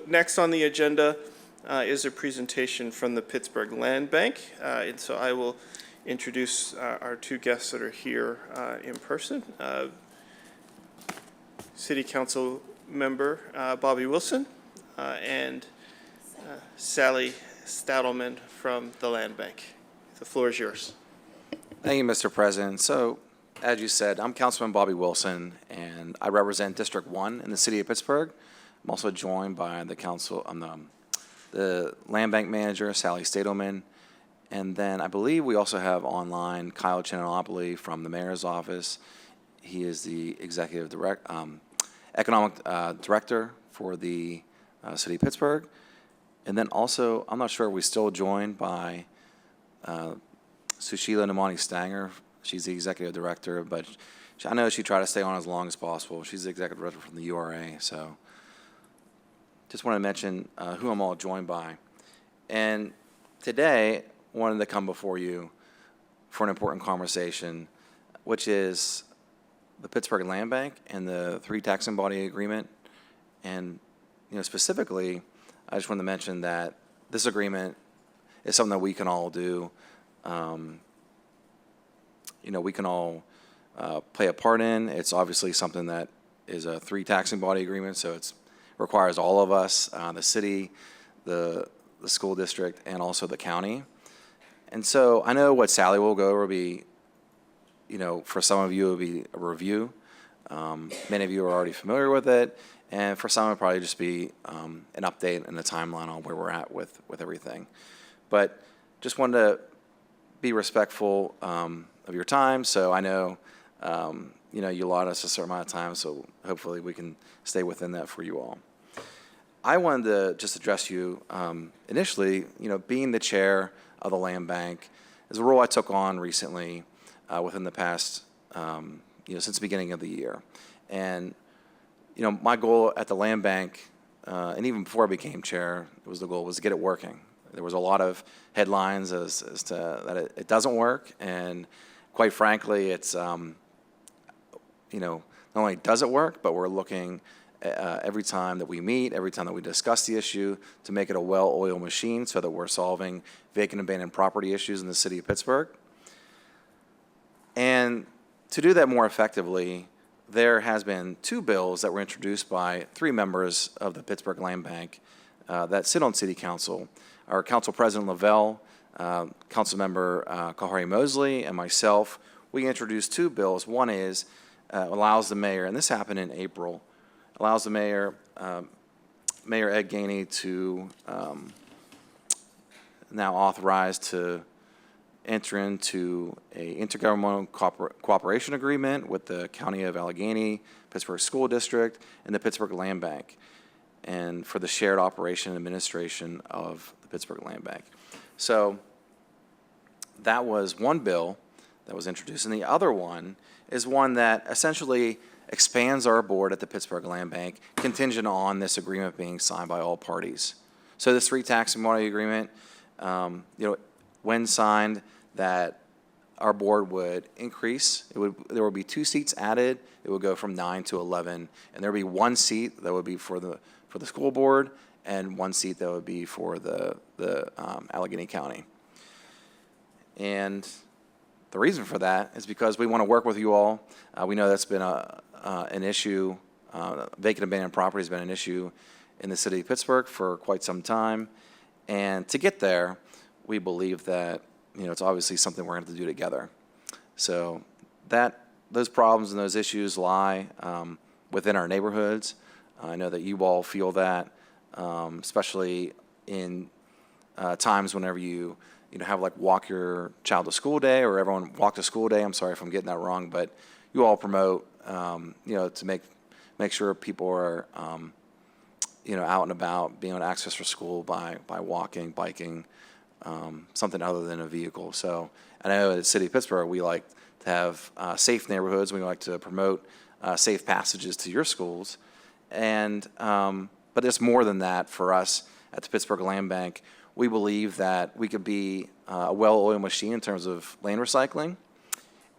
next on the agenda is a presentation from the Pittsburgh Land Bank. And so I will introduce our two guests that are here in person. City Council member Bobby Wilson and Sally Stadelman from the Land Bank. The floor is yours. Thank you, Mr. President. So, as you said, I'm Councilman Bobby Wilson, and I represent District 1 in the city of Pittsburgh. I'm also joined by the Land Bank manager, Sally Stadelman, and then I believe we also have online Kyle Chininopoli from the mayor's office. He is the economic director for the city of Pittsburgh. And then also, I'm not sure if we're still joined by Sushila Namani Stanger. She's the executive director, but I know she tried to stay on as long as possible. She's the executive director from the URA, so just want to mention who I'm all joined by. And today, I wanted to come before you for an important conversation, which is the Pittsburgh Land Bank and the 3 taxing body agreement. And specifically, I just wanted to mention that this agreement is something that we can all do. We can all play a part in. It's obviously something that is a 3 taxing body agreement, so it requires all of us, the city, the school district, and also the county. And so I know what Sally will go over will be, for some of you, it will be a review. Many of you are already familiar with it, and for some, it'll probably just be an update and a timeline on where we're at with everything. But just wanted to be respectful of your time, so I know, you allot us a certain amount of time, so hopefully we can stay within that for you all. I wanted to just address you initially, being the chair of the Land Bank is a role I took on recently within the past, since the beginning of the year. And, my goal at the Land Bank, and even before I became chair, the goal was to get it working. There was a lot of headlines as to that it doesn't work, and quite frankly, it's, not only does it work, but we're looking every time that we meet, every time that we discuss the issue, to make it a well-oiled machine so that we're solving vacant abandoned property issues in the city of Pittsburgh. And to do that more effectively, there has been 2 bills that were introduced by 3 members of the Pittsburgh Land Bank that sit on City Council. Our Council President Lavelle, Councilmember Kahari Mosley, and myself, we introduced 2 bills. One is allows the mayor, and this happened in April, allows the mayor, Mayor Ed Gainey, to now authorize to enter into a intergovernmental cooperation agreement with the County of Allegheny, Pittsburgh School District, and the Pittsburgh Land Bank, and for the shared operation and administration of the Pittsburgh Land Bank. So that was one bill that was introduced, and the other one is one that essentially expands our board at the Pittsburgh Land Bank contingent on this agreement being signed by all parties. So this 3 taxing body agreement, when signed, that our board would increase. There would be 2 seats added. It would go from 9 to 11, and there would be 1 seat that would be for the school board, and 1 seat that would be for the Allegheny County. And the reason for that is because we want to work with you all. We know that's been an issue. Vacant abandoned property has been an issue in the city of Pittsburgh for quite some time. And to get there, we believe that it's obviously something we're going to have to do together. So those problems and those issues lie within our neighborhoods. I know that you all feel that, especially in times whenever you have like Walk Your Child to School Day, or Everyone Walk to School Day. I'm sorry if I'm getting that wrong, but you all promote, to make sure people are, out and about, being able to access for school by walking, biking, something other than a vehicle. So I know at the City of Pittsburgh, we like to have safe neighborhoods. We like to promote safe passages to your schools. And but there's more than that for us at the Pittsburgh Land Bank. We believe that we could be a well-oiled machine in terms of land recycling.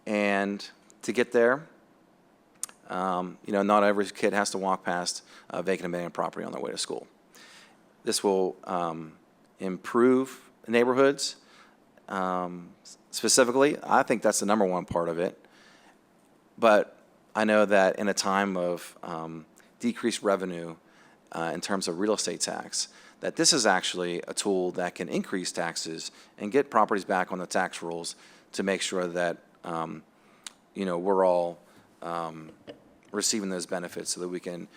And to get there, not every kid has to walk past vacant abandoned property on their way to school. This will improve neighborhoods. Specifically, I think that's the number one part of it. But I know that in a time of decreased revenue in terms of real estate tax, that this is actually a tool that can increase taxes and get properties back on the tax rolls to make sure that we're all receiving those benefits so that we can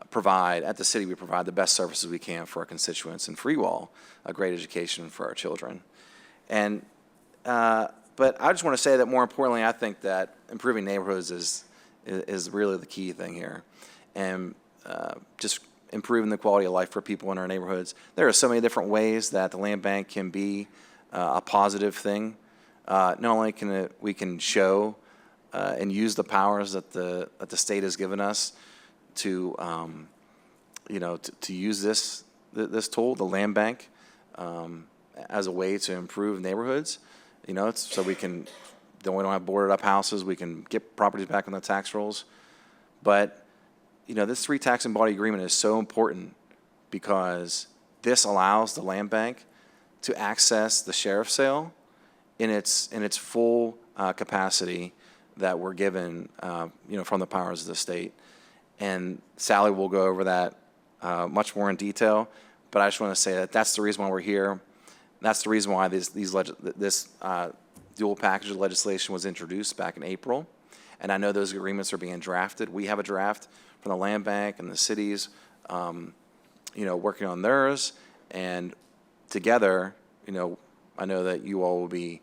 provide, at the city, we provide the best services we can for our constituents, and for you all, a great education for our children. And but I just want to say that more importantly, I think that improving neighborhoods is really the key thing here, and just improving the quality of life for people in our neighborhoods. There are so many different ways that the land bank can be a positive thing. Not only can we can show and use the powers that the state has given us to to use this tool, the land bank, as a way to improve neighborhoods. So we don't have boarded up houses. We can get properties back on the tax rolls. But this three tax and body agreement is so important because this allows the land bank to access the sheriff's sale in its full capacity that we're given, from the powers of the state. And Sally will go over that much more in detail. But I just want to say that that's the reason why we're here. That's the reason why this dual package of legislation was introduced back in April. And I know those agreements are being drafted. We have a draft from the land bank and the cities, working on theirs. And together, I know that you all will be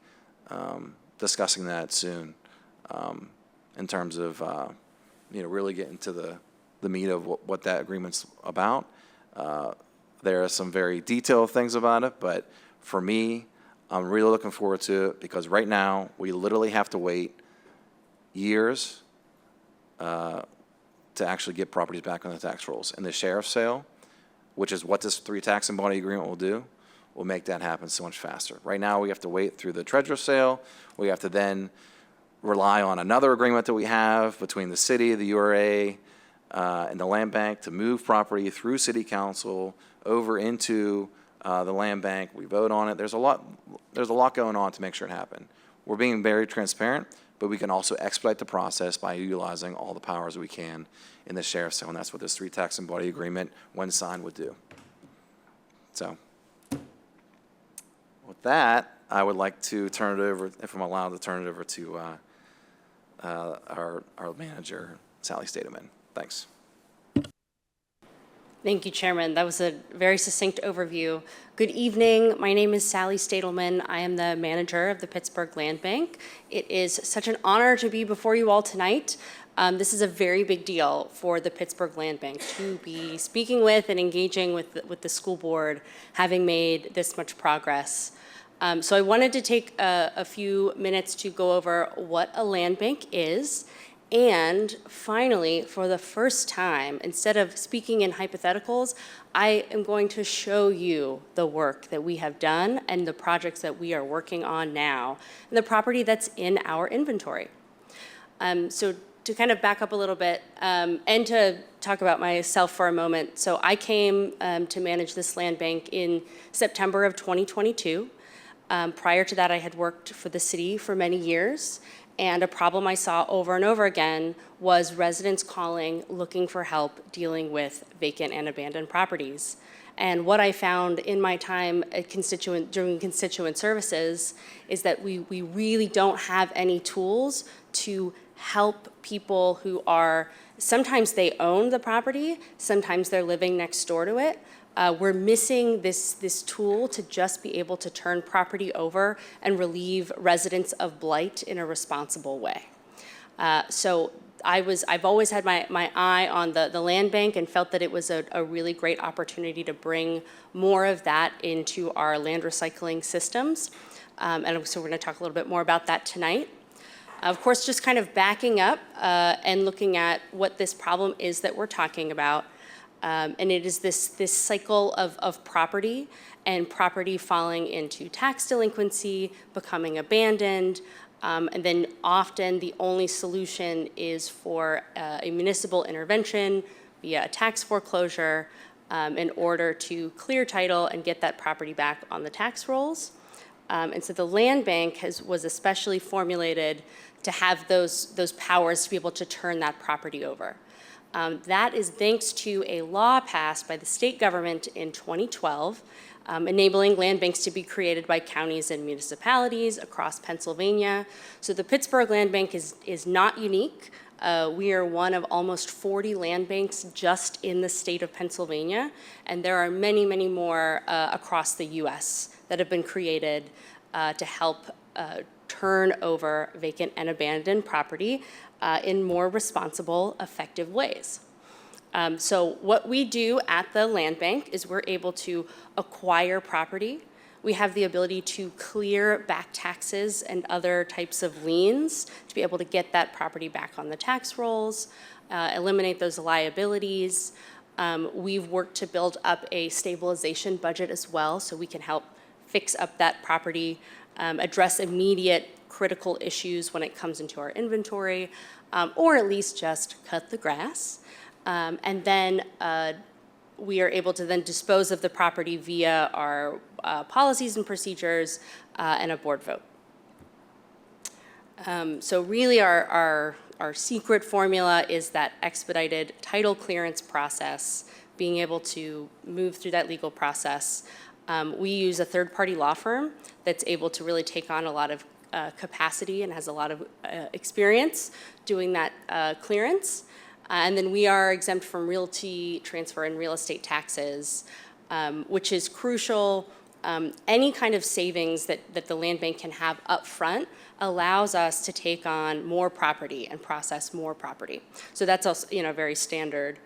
discussing that soon in terms of, really getting to the meat of what that agreement's about. There are some very detailed things about it, but for me, I'm really looking forward to it because right now, we literally have to wait years to actually get properties back on the tax rolls. And the sheriff's sale, which is what this three tax and body agreement will make that happen so much faster. Right now, we have to wait through the treasurer's sale. We have to then rely on another agreement that we have between the city, the URA, and the land bank to move property through city council over into the land bank. We vote on it. There's a lot going on to make sure it happen. We're being very transparent, but we can also expedite the process by utilizing all the powers we can in the sheriff's sale, and that's what this three tax and body agreement, when signed, would do. So with that, I would like to turn it over, if I'm allowed to turn it over to our manager, Sally Stadelman. Thanks. Thank you, Chairman. That was a very succinct overview. Good evening. My name is Sally Stadelman. I am the manager of the Pittsburgh Land Bank. It is such an honor to be before you all tonight. This is a very big deal for the Pittsburgh Land Bank to be speaking with and engaging with the school board, having made this much progress. So I wanted to take a few minutes to go over what a land bank is. And finally, for the first time, instead of speaking in hypotheticals, I am going to show you the work that we have done and the projects that we are working on now, and the property that's in our inventory. So to kind of back up a little bit, and to talk about myself for a moment. So I came to manage this land bank in September of 2022. Prior to that, I had worked for the city for many years. And a problem I saw over and over again was residents calling, looking for help dealing with vacant and abandoned properties. And what I found in my time doing constituent services is that we really don't have any tools to help people who are, sometimes they own the property, sometimes they're living next door to it. We're missing this tool to just be able to turn property over and relieve residents of blight in a responsible way. So I've always had my eye on the land bank and felt that it was a really great opportunity to bring more of that into our land recycling systems. And so we're going to talk a little bit more about that tonight. Of course, just kind of backing up and looking at what this problem is that we're talking about. And it is this cycle of property and property falling into tax delinquency, becoming abandoned, and then often the only solution is for a municipal intervention via a tax foreclosure in order to clear title and get that property back on the tax rolls. And so the land bank was especially formulated to have those powers to be able to turn that property over. That is thanks to a law passed by the state government in 2012, enabling land banks to be created by counties and municipalities across Pennsylvania. So the Pittsburgh Land Bank is not unique. We are one of almost 40 land banks just in the state of Pennsylvania, and there are many, many more across the U.S. that have been created to help turn over vacant and abandoned property in more responsible, effective ways. So what we do at the land bank is we're able to acquire property. We have the ability to clear back taxes and other types of liens to be able to get that property back on the tax rolls, eliminate those liabilities. We've worked to build up a stabilization budget as well, so we can help fix up that property, address immediate critical issues when it comes into our inventory, or at least just cut the grass. And then we are able to then dispose of the property via our policies and procedures and a board vote. So really our secret formula is that expedited title clearance process, being able to move through that legal process. We use a third-party law firm that's able to really take on a lot of capacity and has a lot of experience doing that clearance. And then we are exempt from realty transfer and real estate taxes, which is crucial. Any kind of savings that the land bank can have up front allows us to take on more property and process more property. So that's also, very standard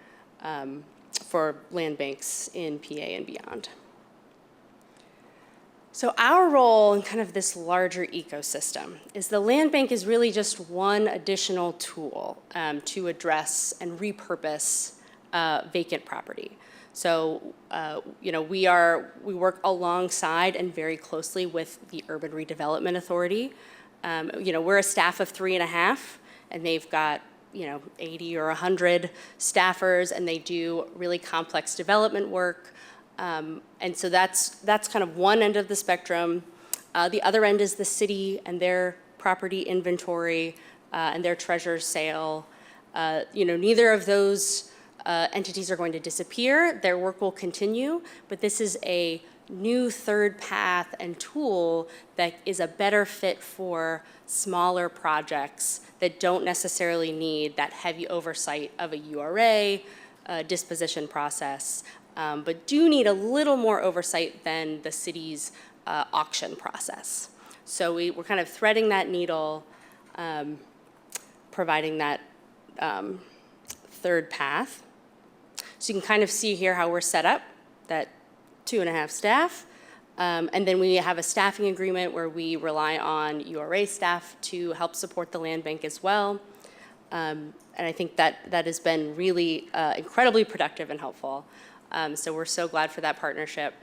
for land banks in PA and beyond. So our role in kind of this larger ecosystem is the land bank is really just one additional tool to address and repurpose vacant property. So, we work alongside and very closely with the Urban Redevelopment Authority. We're a staff of 3.5, and they've got 80 or 100 staffers, and they do really complex development work. And so that's kind of one end of the spectrum. The other end is the city and their property inventory and their treasure sale. Neither of those entities are going to disappear. Their work will continue, but this is a new third path and tool that is a better fit for smaller projects that don't necessarily need that heavy oversight of a URA disposition process, but do need a little more oversight than the city's auction process. So we're kind of threading that needle, providing that third path. So you can kind of see here how we're set up, that 2.5 staff. And then we have a staffing agreement where we rely on URA staff to help support the land bank as well. And I think that has been really incredibly productive and helpful. So we're so glad for that partnership.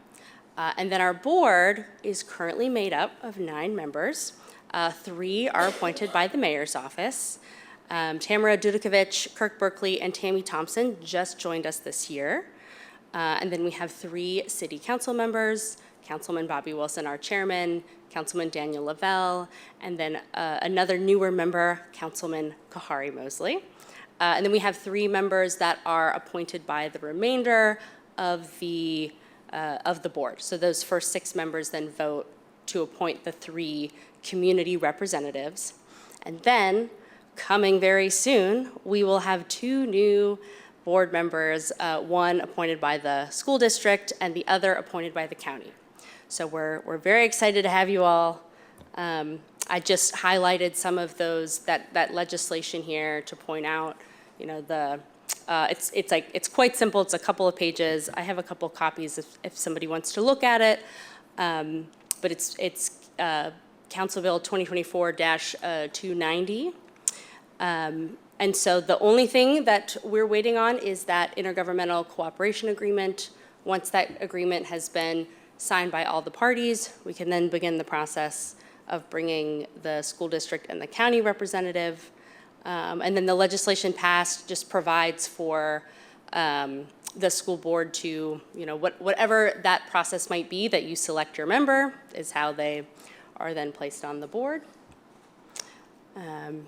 And then our board is currently made up of 9 members. 3 are appointed by the mayor's office. Tamara Dudikovich, Kirk Berkeley, and Tammy Thompson just joined us this year. And then we have 3 city council members, Councilman Bobby Wilson, our chairman, Councilman Daniel Lavelle, and then another newer member, Councilman Kahari Mosley. And then we have 3 members that are appointed by the remainder of the board. So those first 6 members then vote to appoint the 3 community representatives. And then, coming very soon, we will have 2 new board members, one appointed by the school district and the other appointed by the county. So we're very excited to have you all. I just highlighted some of those, that legislation here to point out, it's quite simple. It's a couple of pages. I have a couple copies if somebody wants to look at it. But it's Council Bill 2024-290. And so the only thing that we're waiting on is that intergovernmental cooperation agreement. Once that agreement has been signed by all the parties, we can then begin the process of bringing the school district and the county representative. And then the legislation passed just provides for the school board to, whatever that process might be, that you select your member is how they are then placed on the board. And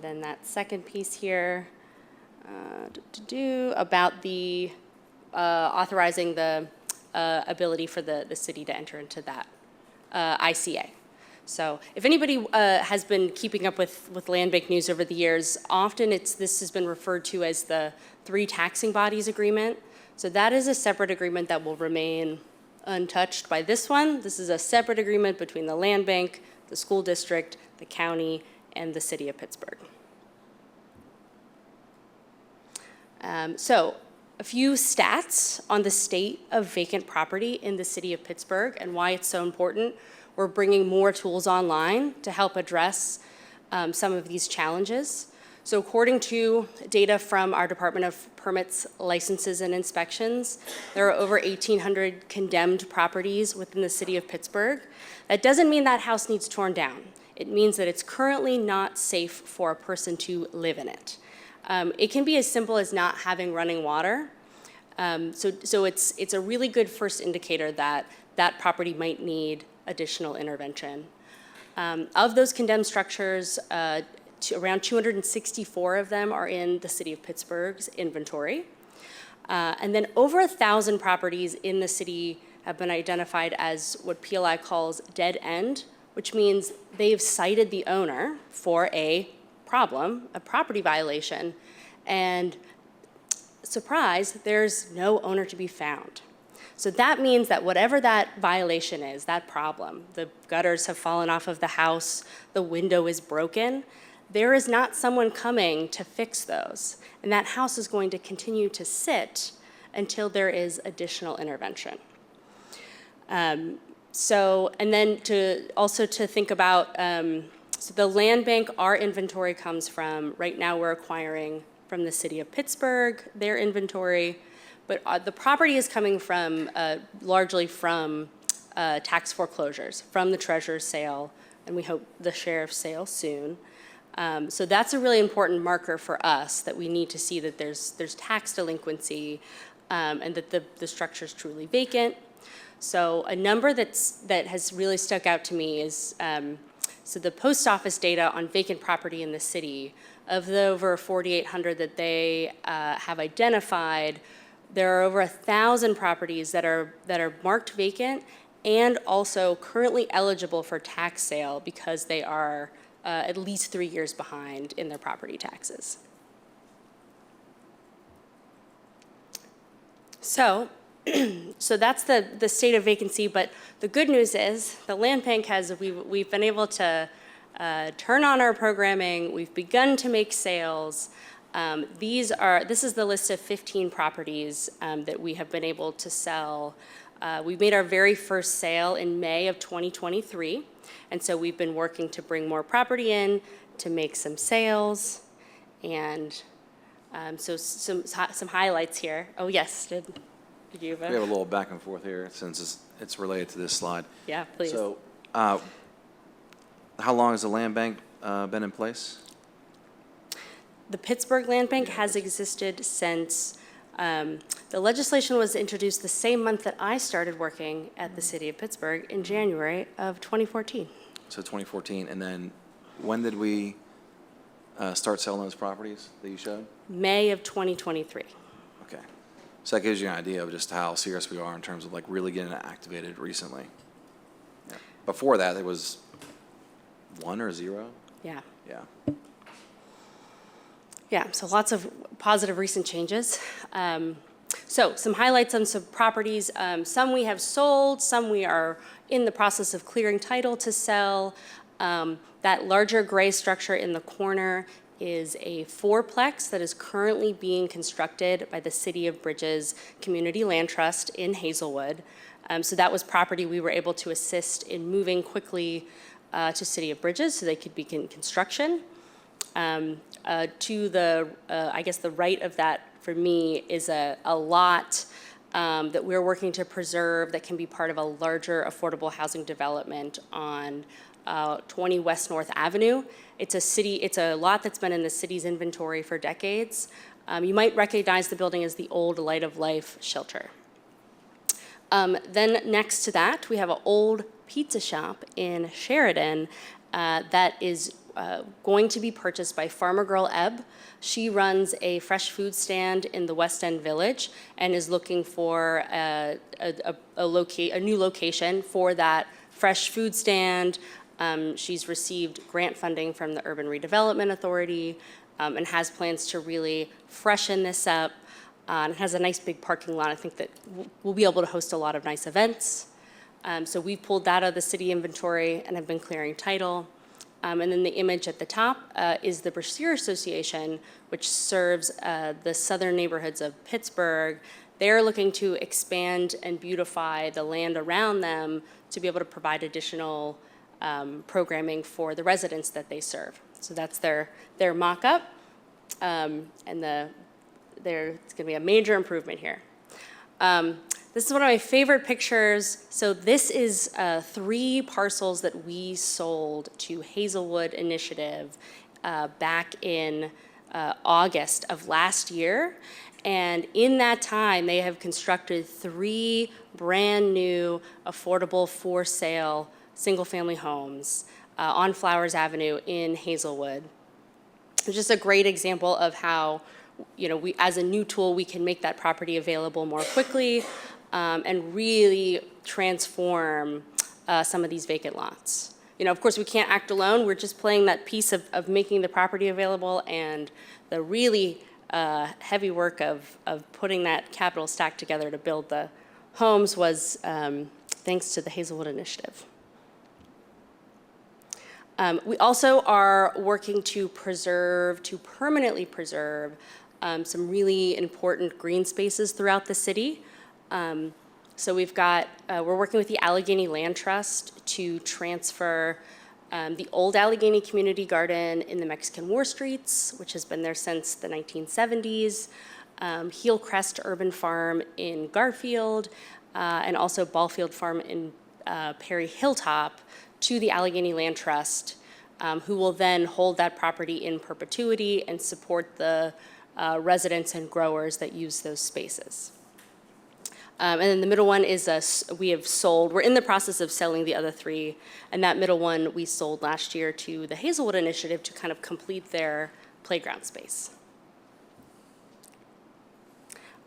then that second piece here, about the authorizing the ability for the city to enter into that ICA. So if anybody has been keeping up with Land Bank news over the years, often this has been referred to as the 3 taxing bodies agreement. So that is a separate agreement that will remain untouched by this one. This is a separate agreement between the Land Bank, the school district, the county, and the city of Pittsburgh. So a few stats on the state of vacant property in the city of Pittsburgh and why it's so important. We're bringing more tools online to help address some of these challenges. So according to data from our Department of Permits, Licenses, and Inspections, there are over 1,800 condemned properties within the city of Pittsburgh. That doesn't mean that house needs torn down. It means that it's currently not safe for a person to live in it. It can be as simple as not having running water. So it's a really good first indicator that that property might need additional intervention. Of those condemned structures, around 264 of them are in the city of Pittsburgh's inventory. And then over 1,000 properties in the city have been identified as what PLI calls dead end, which means they've cited the owner for a problem, a property violation, and surprise, there's no owner to be found. So that means that whatever that violation is, that problem, the gutters have fallen off of the house, the window is broken, there is not someone coming to fix those. And that house is going to continue to sit until there is additional intervention. And then to think about, so the Land Bank, our inventory comes from, right now we're acquiring from the city of Pittsburgh, their inventory, but the property is coming from, largely from tax foreclosures, from the treasurer's sale, and we hope the sheriff's sale soon. So that's a really important marker for us, that we need to see that there's tax delinquency and that the structure is truly vacant. So a number that has really stuck out to me is, so the post office data on vacant property in the city, of the over 4,800 that they have identified, there are over 1,000 properties that are marked vacant and also currently eligible for tax sale because they are at least 3 years behind in their property taxes. So that's the state of vacancy, but the good news is the Land Bank we've been able to turn on our programming, we've begun to make sales. This is the list of 15 properties that we have been able to sell. We made our very first sale in May of 2023, and so we've been working to bring more property in, to make some sales, and so some highlights here. Oh yes, did you have We have a little back and forth here since it's related to this slide. Yeah, please. So, how long has the Land Bank been in place? The Pittsburgh Land Bank has existed since the legislation was introduced the same month that I started working at the city of Pittsburgh in January of 2014. So 2014, and then when did we start selling those properties that you showed? May of 2023. Okay. So that gives you an idea of just how serious we are in terms of like really getting it activated recently. Yeah. Before that, it was 1 or 0? Yeah. Yeah. Yeah, so lots of positive recent changes. So some highlights on some properties. Some we have sold, some we are in the process of clearing title to sell. That larger gray structure in the corner is a fourplex that is currently being constructed by the City of Bridges Community Land Trust in Hazelwood. So that was property we were able to assist in moving quickly to City of Bridges so they could begin construction. To the, I guess the right of that for me is a lot that we're working to preserve that can be part of a larger affordable housing development on 20 West North Avenue. It's a lot that's been in the city's inventory for decades. You might recognize the building as the old Light of Life shelter. Then next to that, we have an old pizza shop in Sheridan that is going to be purchased by Farmer Girl Ebb. She runs a fresh food stand in the West End Village and is looking for a new location for that fresh food stand. She's received grant funding from the Urban Redevelopment Authority and has plans to really freshen this up. And it has a nice big parking lot. I think that we'll be able to host a lot of nice events. So we pulled that out of the city inventory and have been clearing title. And then the image at the top is the Brashear Association, which serves the southern neighborhoods of Pittsburgh. They're looking to expand and beautify the land around them to be able to provide additional programming for the residents that they serve. So that's their mock-up, and it's going to be a major improvement here. This is one of my favorite pictures. So this is 3 parcels that we sold to Hazelwood Initiative back in August of last year. And in that time, they have constructed 3 brand new, affordable, for sale, single-family homes on Flowers Avenue in Hazelwood. It's just a great example of how, we, as a new tool, we can make that property available more quickly and really transform some of these vacant lots. Of course, we can't act alone. We're just playing that piece of making the property available, and the really heavy work of putting that capital stack together to build the homes was thanks to the Hazelwood Initiative. We also are working to permanently preserve some really important green spaces throughout the city. So we're working with the Allegheny Land Trust to transfer the old Allegheny Community Garden in the Mexican War Streets, which has been there since the 1970s, Heelcrest Urban Farm in Garfield, and also Ballfield Farm in Perry Hilltop to the Allegheny Land Trust, who will then hold that property in perpetuity and support the residents and growers that use those spaces. And then the middle one is we're in the process of selling the other 3, and that middle one we sold last year to the Hazelwood Initiative to kind of complete their playground space.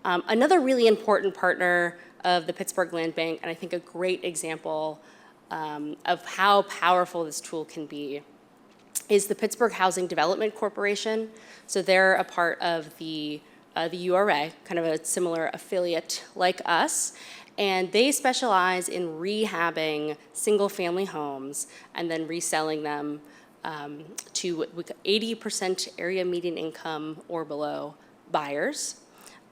Another really important partner of the Pittsburgh Land Bank, and I think a great example of how powerful this tool can be, is the Pittsburgh Housing Development Corporation. So they're a part of the URA, kind of a similar affiliate like us, and they specialize in rehabbing single-family homes and then reselling them to 80% area median income or below buyers.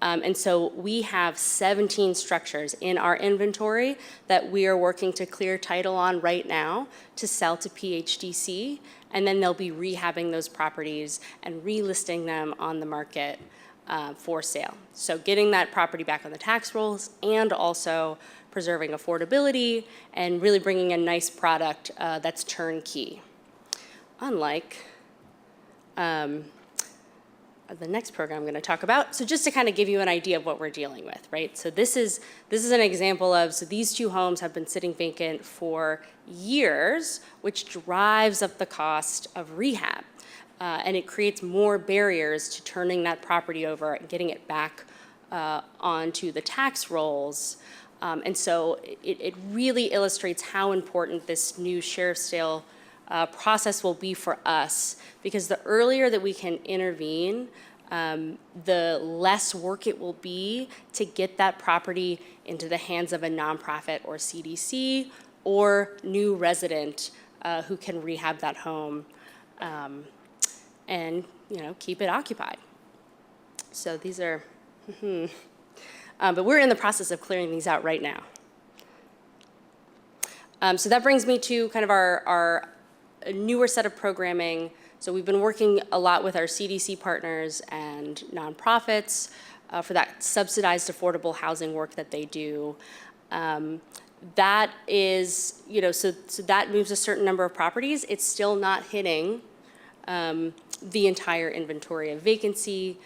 And so we have 17 structures in our inventory that we are working to clear title on right now to sell to PHDC, and then they'll be rehabbing those properties and relisting them on the market for sale. So getting that property back on the tax rolls and also preserving affordability and really bringing a nice product that's turnkey. Unlike the next program I'm going to talk about. So just to kind of give you an idea of what we're dealing with, right? So this is an example of, so these 2 homes have been sitting vacant for years, which drives up the cost of rehab. And it creates more barriers to turning that property over and getting it back onto the tax rolls. And so it really illustrates how important this new sheriff's sale process will be for us, because the earlier that we can intervene, the less work it will be to get that property into the hands of a nonprofit or CDC or new resident who can rehab that home and keep it occupied. So these are, but we're in the process of clearing these out right now. So that brings me to kind of our newer set of programming. So we've been working a lot with our CDC partners and nonprofits for that subsidized affordable housing work that they do. That is, so that moves a certain number of properties. It's still not hitting the entire inventory of vacancy.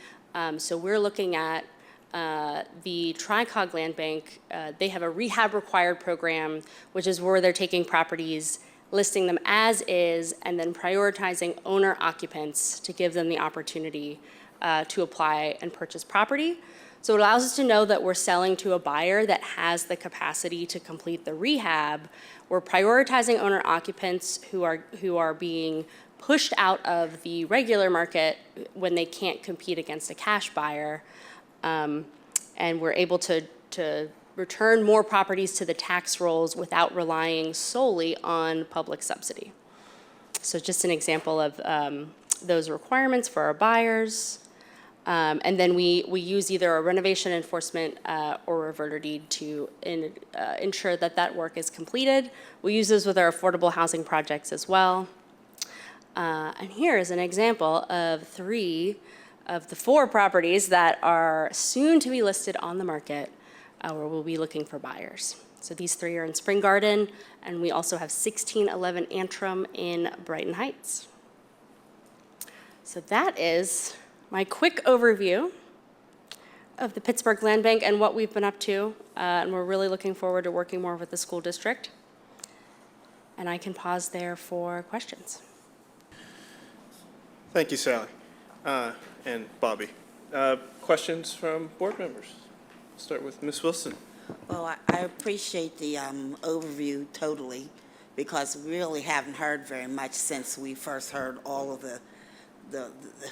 So we're looking at the Tricog Land Bank. They have a rehab required program, which is where they're taking properties, listing them as is, and then prioritizing owner occupants to give them the opportunity to apply and purchase property. So it allows us to know that we're selling to a buyer that has the capacity to complete the rehab. We're prioritizing owner occupants who are being pushed out of the regular market when they can't compete against a cash buyer. And we're able to return more properties to the tax rolls without relying solely on public subsidy. So just an example of those requirements for our buyers. And then we use either a renovation enforcement or reverter deed to ensure that that work is completed. We use those with our affordable housing projects as well. And here is an example of 3 of the 4 properties that are soon to be listed on the market where we'll be looking for buyers. So these 3 are in Spring Garden, and we also have 1611 Antrim in Brighton Heights. So that is my quick overview of the Pittsburgh Land Bank and what we've been up to. And we're really looking forward to working more with the school district. And I can pause there for questions. Thank you, Sally, and Bobby. Questions from board members? Start with Ms. Wilson. Well, I appreciate the overview totally, because we really haven't heard very much since we first heard all of the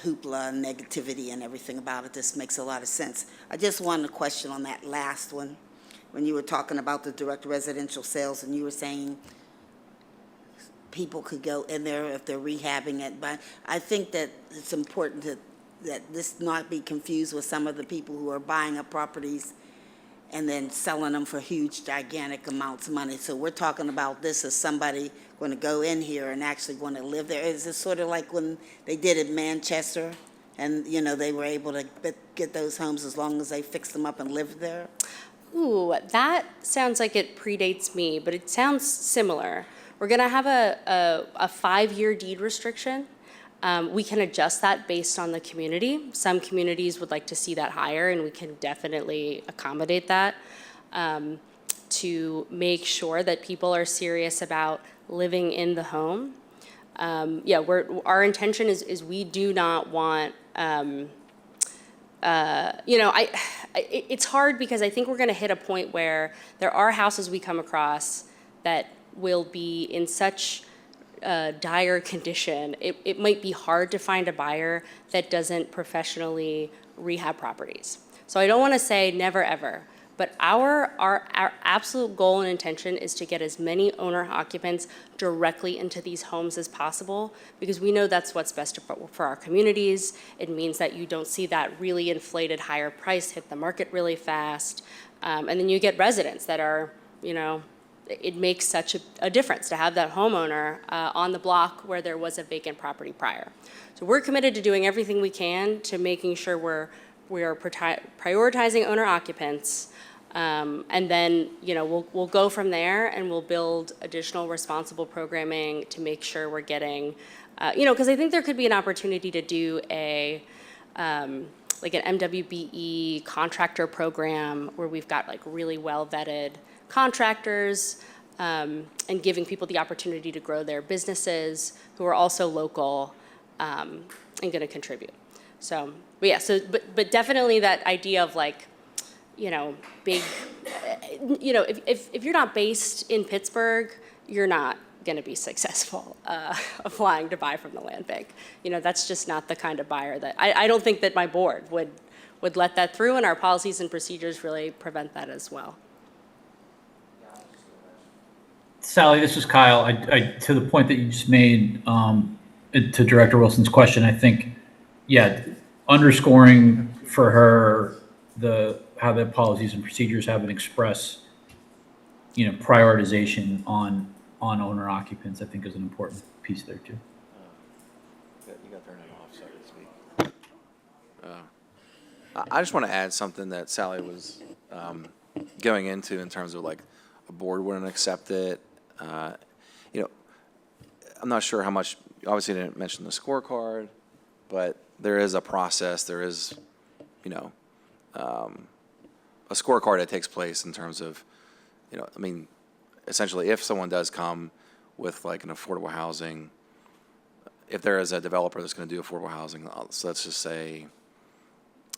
hoopla and negativity and everything about it. This makes a lot of sense. I just wanted to question on that last one, when you were talking about the direct residential sales, and you were saying people could go in there if they're rehabbing it. But I think that it's important that this not be confused with some of the people who are buying up properties and then selling them for huge, gigantic amounts of money. So we're talking about this as somebody going to go in here and actually want to live there. Is this sort of like when they did in Manchester, and they were able to get those homes as long as they fixed them up and lived there? Ooh, that sounds like it predates me, but it sounds similar. We're going to have a 5-year deed restriction. We can adjust that based on the community. Some communities would like to see that higher, and we can definitely accommodate that to make sure that people are serious about living in the home. Our intention is we do not want, it's hard because I think we're going to hit a point where there are houses we come across that will be in such dire condition, it might be hard to find a buyer that doesn't professionally rehab properties. So I don't want to say never ever, but our absolute goal and intention is to get as many owner occupants directly into these homes as possible, because we know that's what's best for our communities. It means that you don't see that really inflated higher price hit the market really fast, and then you get residents that are, it makes such a difference to have that homeowner on the block where there was a vacant property prior. So we're committed to doing everything we can to making sure we are prioritizing owner occupants, and then we'll go from there, and we'll build additional responsible programming to make sure we're getting, because I think there could be an opportunity to do like an MWBE contractor program where we've got like really well vetted contractors, and giving people the opportunity to grow their businesses who are also local and going to contribute. So, but definitely that idea of like, big, if you're not based in Pittsburgh, you're not going to be successful applying to buy from the land bank. That's just not the kind of buyer that, I don't think that my board would let that through, and our policies and procedures really prevent that as well. Sally, this is Kyle. I to the point that you just made, to Director Wilson's question, I think, underscoring for her how the policies and procedures have an express, prioritization on owner occupants, I think is an important piece there too. You got their name off, so to speak. I just want to add something that Sally was going into in terms of like a board wouldn't accept it. I'm not sure how much, obviously didn't mention the scorecard, but there is a process, there is you know, a scorecard that takes place in terms of, you know, I mean, essentially, if someone does come with like an affordable housing, if there is a developer that's going to do affordable housing, so let's just say,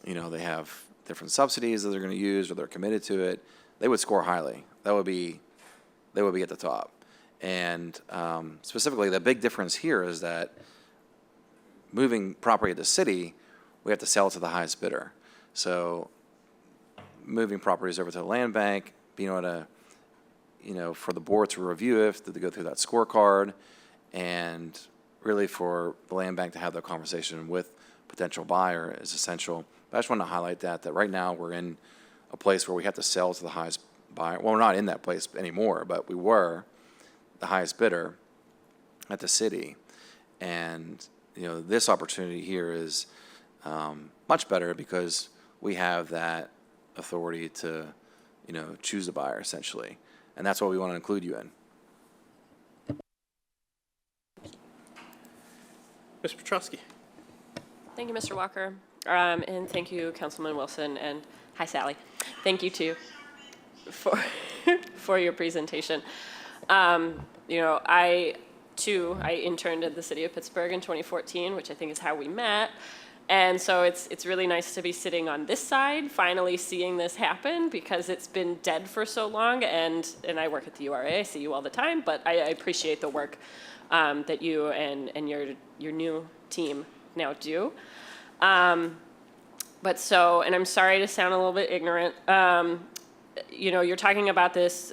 you know, they have different subsidies that they're going to use or they're committed to it, they would score highly. They would be at the top. And specifically, the big difference here is that moving property to the city, we have to sell it to the highest bidder. So moving properties over to the land bank, being able to, you know, for the board to review it, to go through that scorecard, and really for the land bank to have that conversation with potential buyer is essential. But I just want to highlight that right now we're in a place where we have to sell to the highest buyer. Well, we're not in that place anymore, but we were the highest bidder at the city. And, you know, this opportunity here is much better because we have that authority to, you know, choose the buyer essentially. And that's what we want to include you in. Ms. Petrowski. Thank you, Mr. Walker, and thank you, Councilman Wilson, and hi, Sally. Thank you, too, for your presentation. You know, I interned at the city of Pittsburgh in 2014, which I think is how we met. And so it's really nice to be sitting on this side, finally seeing this happen, because it's been dead for so long. And I work at the URA, I see you all the time, but I appreciate the work that you and your new team now do. But so, and I'm sorry to sound a little bit ignorant, you know, you're talking about this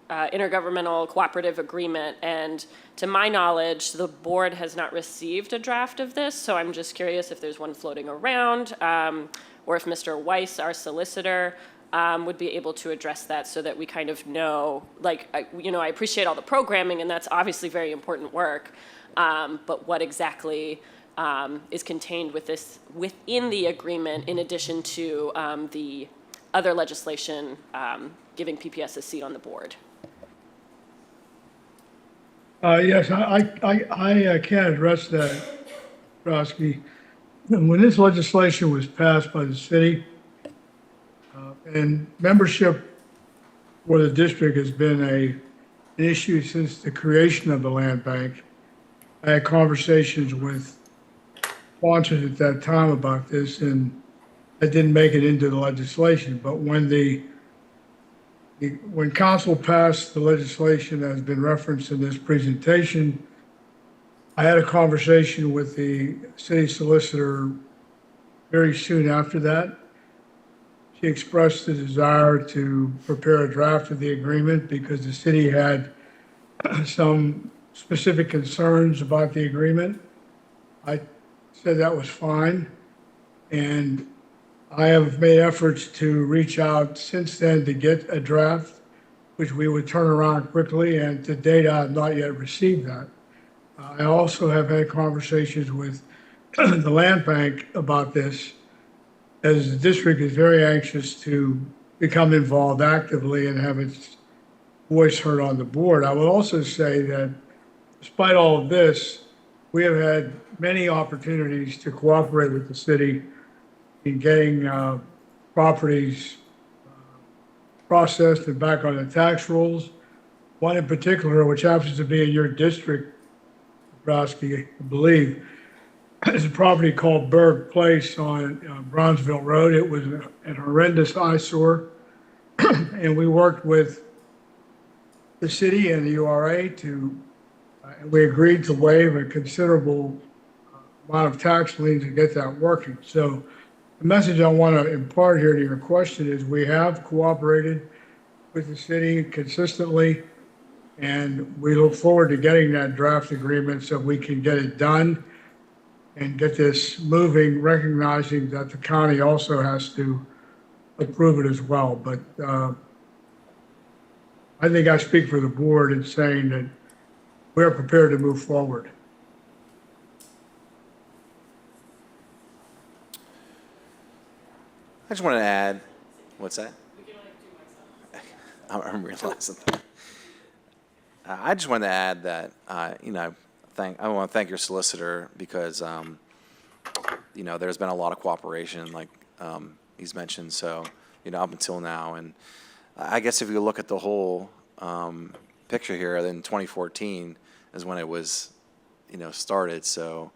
intergovernmental cooperative agreement, and to my knowledge, the board has not received a draft of this, so I'm just curious if there's one floating around, or if Mr. Weiss, our solicitor, would be able to address that so that we kind of know, like, you know, I appreciate all the programming, and that's obviously very important work, but what exactly is contained within the agreement in addition to the other legislation giving PPS a seat on the board? Yes, I can address that, Petrowski. When this legislation was passed by the city, and membership for the district has been an issue since the creation of the land bank. I had conversations with sponsors at that time about this, and that didn't make it into the legislation. But when when council passed the legislation that has been referenced in this presentation, I had a conversation with the city solicitor very soon after that. She expressed the desire to prepare a draft of the agreement because the city had some specific concerns about the agreement. I said that was fine. And I have made efforts to reach out since then to get a draft, which we would turn around quickly. And to date, I have not yet received that. I also have had conversations with the land bank about this, as the district is very anxious to become involved actively and have its voice heard on the board. I will also say that despite all of this, we have had many opportunities to cooperate with the city in getting properties processed and back on the tax rolls. One in particular, which happens to be in your district, Petrowski, I believe, is a property called Berg Place on Bronzeville Road. It was an horrendous eyesore, and we worked with the city and the URA we agreed to waive a considerable amount of tax liens to get that working. So the message I want to impart here to your question is we have cooperated with the city consistently, and we look forward to getting that draft agreement so we can get it done and get this moving, recognizing that the county also has to approve it as well. But I think I speak for the board in saying that we're prepared to move forward. I just wanted to add, what's that? I'm realizing that. I just wanted to add that, you know, I want to thank your solicitor because, there's been a lot of cooperation, like he's mentioned, so, up until now. And I guess if you look at the whole picture here, then 2014 is when it was, started. So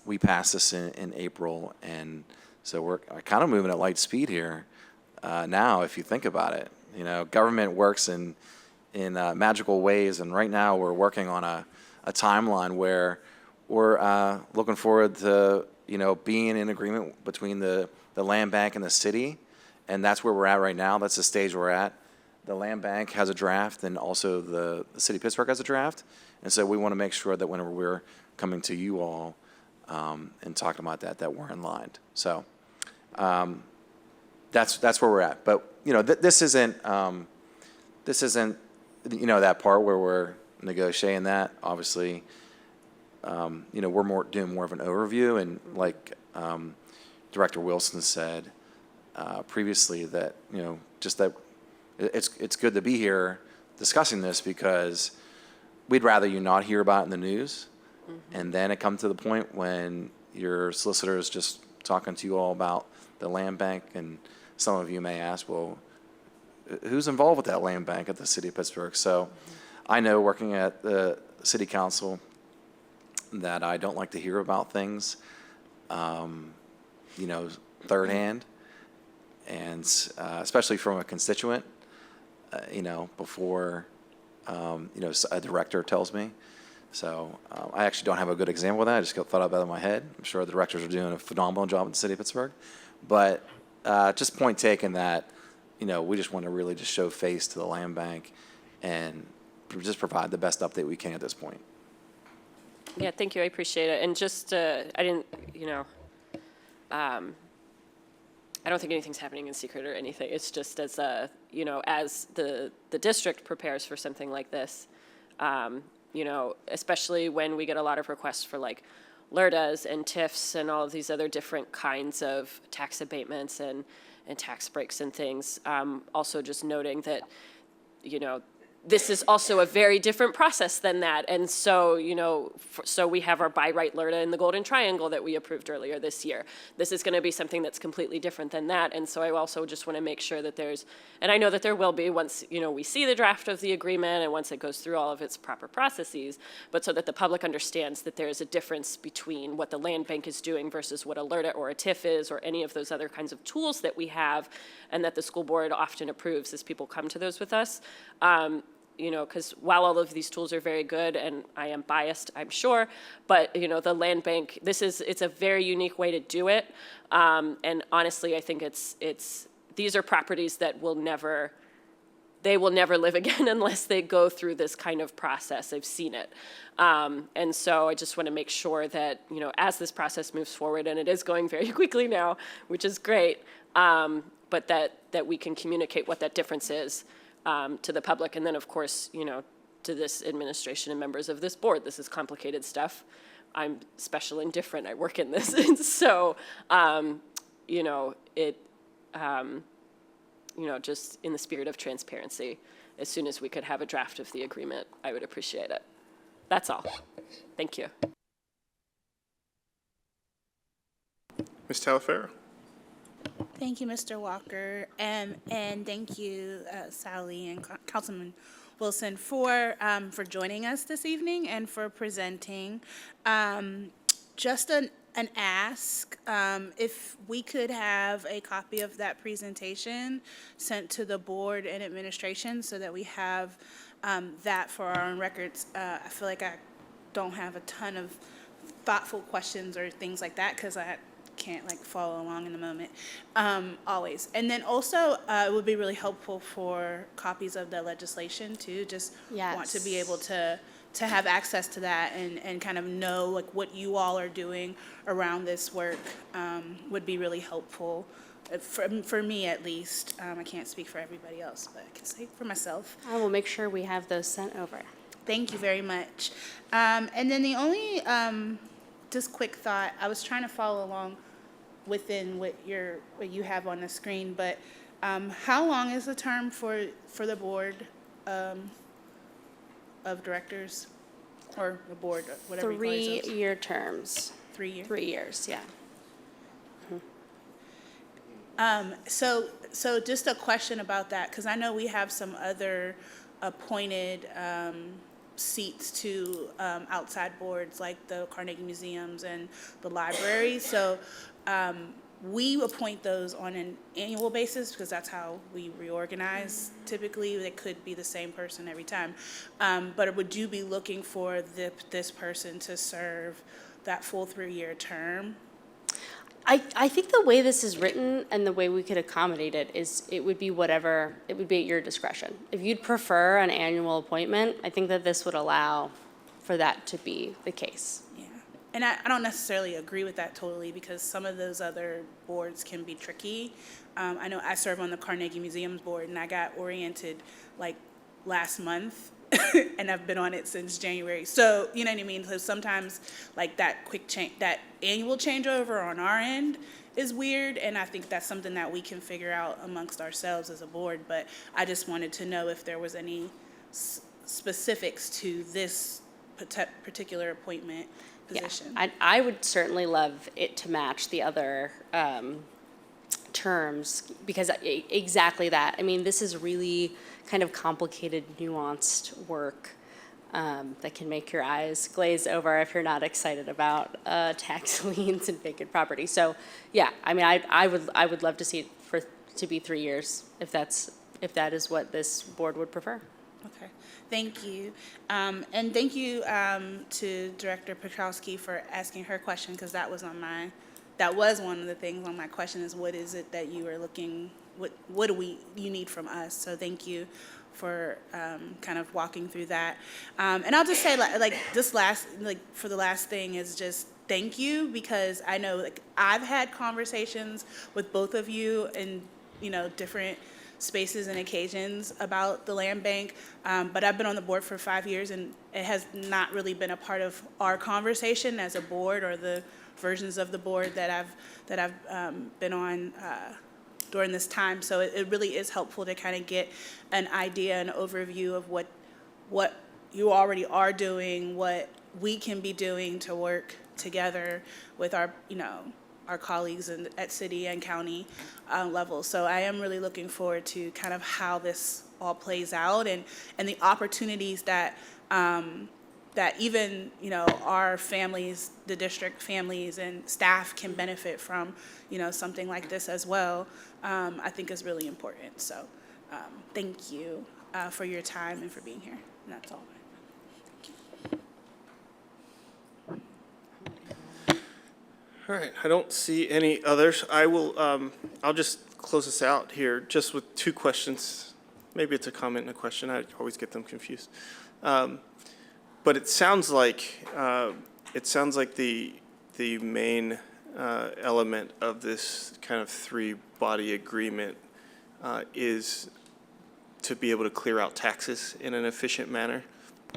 we passed this in April, and so we're kind of moving at light speed here now, if you think about it. Government works in magical ways, and right now we're working on a timeline where we're looking forward to, being in agreement between the land bank and the city, and that's where we're at right now. That's the stage we're at. The land bank has a draft, and also the city of Pittsburgh has a draft, and so we want to make sure that whenever we're coming to you all and talking about that we're in line. So that's where we're at. But this isn't that part where we're negotiating that. Obviously, we're doing more of an overview, and like Director Wilson said previously, that just that it's good to be here discussing this, because we'd rather you not hear about it in the news, and then it come to the point when your solicitor is just talking to you all about the land bank, and some of you may ask, well, who's involved with that land bank at the city of Pittsburgh? So I know, working at the city council, that I don't like to hear about things, third hand, and especially from a constituent, before, a director tells me. So I actually don't have a good example of that. I just thought of that in my head. I'm sure the directors are doing a phenomenal job in the city of Pittsburgh. But just point taken that, we just want to really just show face to the land bank and just provide the best update we can at this point. Yeah, thank you. I appreciate it. And just, I didn't, I don't think anything's happening in secret or anything. It's just as, as the district prepares for something like this, especially when we get a lot of requests for like LRTAs and TIFs and all of these other different kinds of tax abatements and tax breaks and things. Also just noting that, this is also a very different process than that. And so, so we have our by right LRTA in the Golden Triangle that we approved earlier this year. This is going to be something that's completely different than that. And so I also just want to make sure that there's, and I know that there will be once, we see the draft of the agreement and once it goes through all of its proper processes, but so that the public understands that there is a difference between what the land bank is doing versus what a LRTA or a TIF is, or any of those other kinds of tools that we have, and that the school board often approves as people come to those with us. Because while all of these tools are very good, and I am biased, I'm sure, but, the land bank, it's a very unique way to do it. And honestly, I think these are properties that will never live again unless they go through this kind of process. I've seen it. And so I just want to make sure that, as this process moves forward, and it is going very quickly now, which is great, but that we can communicate what that difference is to the public. And then, of course, to this administration and members of this board, this is complicated stuff. I'm special and different. I work in this. And so, just in the spirit of transparency, as soon as we could have a draft of the agreement, I would appreciate it. That's all. Thank you. Ms. Talaferro. Thank you, Mr. Walker, and thank you, Sally and Councilman Wilson, for joining us this evening and for presenting. Just an ask, if we could have a copy of that presentation sent to the board and administration so that we have that for our own records. I feel like I don't have a ton of thoughtful questions or things like that because I can't follow along in the moment always. And then also it would be really helpful for copies of the legislation too. Just want to be able to have access to that and kind of know what you all are doing around this work would be really helpful for me at least. I can't speak for everybody else, but I can say for myself. I will make sure we have those sent over. Thank you very much. And then the only just quick thought, I was trying to follow along within what you have on the screen, but how long is the term for the board of directors, or the board, whatever you call yourselves? 3-year terms. 3 years? 3 years, yeah. So just a question about that, because I know we have some other appointed seats to outside boards like the Carnegie Museums and the library. So we appoint those on an annual basis because that's how we reorganize typically. It could be the same person every time. But would you be looking for this person to serve that full 3-year term? I think the way this is written and the way we could accommodate it is it would be at your discretion. If you'd prefer an annual appointment, I think that this would allow for that to be the case. Yeah. And I don't necessarily agree with that totally because some of those other boards can be tricky. I know I serve on the Carnegie Museums board and I got oriented like last month and I've been on it since January. So, you know what I mean? So sometimes like that quick change, that annual changeover on our end is weird. And I think that's something that we can figure out amongst ourselves as a board. But I just wanted to know if there was any specifics to this particular appointment position. Yeah, I would certainly love it to match the other terms because exactly that. I mean, this is really kind of complicated, nuanced work that can make your eyes glaze over if you're not excited about tax liens and vacant property. So, yeah, I mean, I would love to see it to be 3 years if that is what this board would prefer. Okay, thank you. And thank you to Director Petrowski for asking her question because that was one of the things on my question is what is it that you are looking, what do you need from us? So thank you for kind of walking through that. And I'll just say for the last thing is just thank you because I know like I've had conversations with both of you in, different spaces and occasions about the land bank, but I've been on the board for 5 years and it has not really been a part of our conversation as a board or the versions of the board that I've been on during this time. So it really is helpful to kind of get an idea, an overview of what you already are doing, what we can be doing to work together with our colleagues at city and county level. So I am really looking forward to kind of how this all plays out and the opportunities that that even, our families, the district families and staff can benefit from, something like this as well, I think is really important. So thank you for your time and for being here. And that's all. All right, I don't see any others. I'll just close this out here just with 2 questions. Maybe it's a comment and a question. I always get them confused. But it sounds like the main element of this kind of 3-body agreement is to be able to clear out taxes in an efficient manner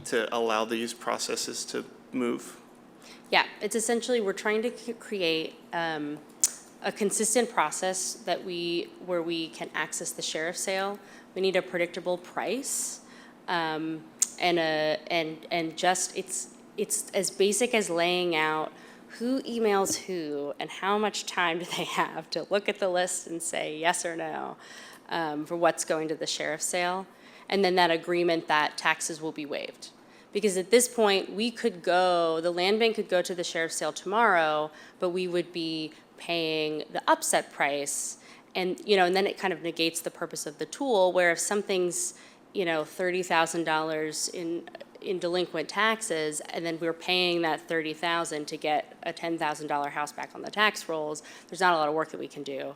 to allow these processes to move. Yeah, it's essentially we're trying to create a consistent process where we can access the sheriff's sale. We need a predictable price. And just it's as basic as laying out who emails who and how much time do they have to look at the list and say yes or no for what's going to the sheriff's sale, and then that agreement that taxes will be waived. Because at this point, the land bank could go to the sheriff's sale tomorrow, but we would be paying the upset price, and then it kind of negates the purpose of the tool. Where if something's $30,000 in delinquent taxes, and then we're paying that $30,000 to get a $10,000 house back on the tax rolls, there's not a lot of work that we can do.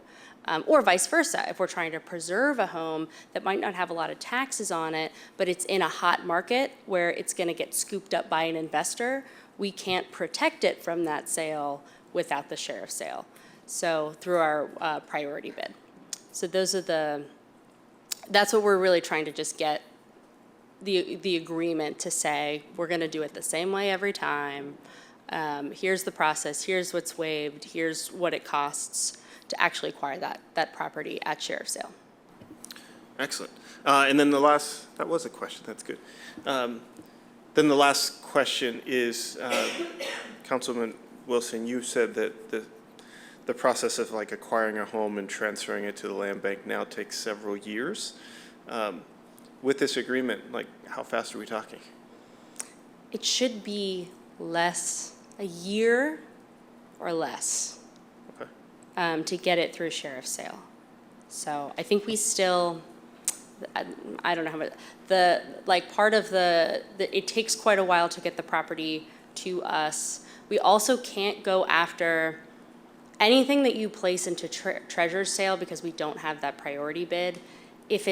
Or vice versa, if we're trying to preserve a home that might not have a lot of taxes on it, but it's in a hot market where it's going to get scooped up by an investor, we can't protect it from that sale without the sheriff's sale. So through our priority bid. So that's what we're really trying to just get the agreement to say, we're going to do it the same way every time. Here's the process, here's what's waived, here's what it costs to actually acquire that property at sheriff's sale. Excellent. And then that was a question, that's good. Then the last question is, Councilman Wilson, you said that the process of like acquiring a home and transferring it to the land bank now takes several years. With this agreement, like, how fast are we talking? It should be less, a year or less, Okay. to get it through sheriff's sale. So I think we still, I don't know how much, part of it takes quite a while to get the property to us. We also can't go after anything that you place into treasurer's sale because we don't have that priority bid. If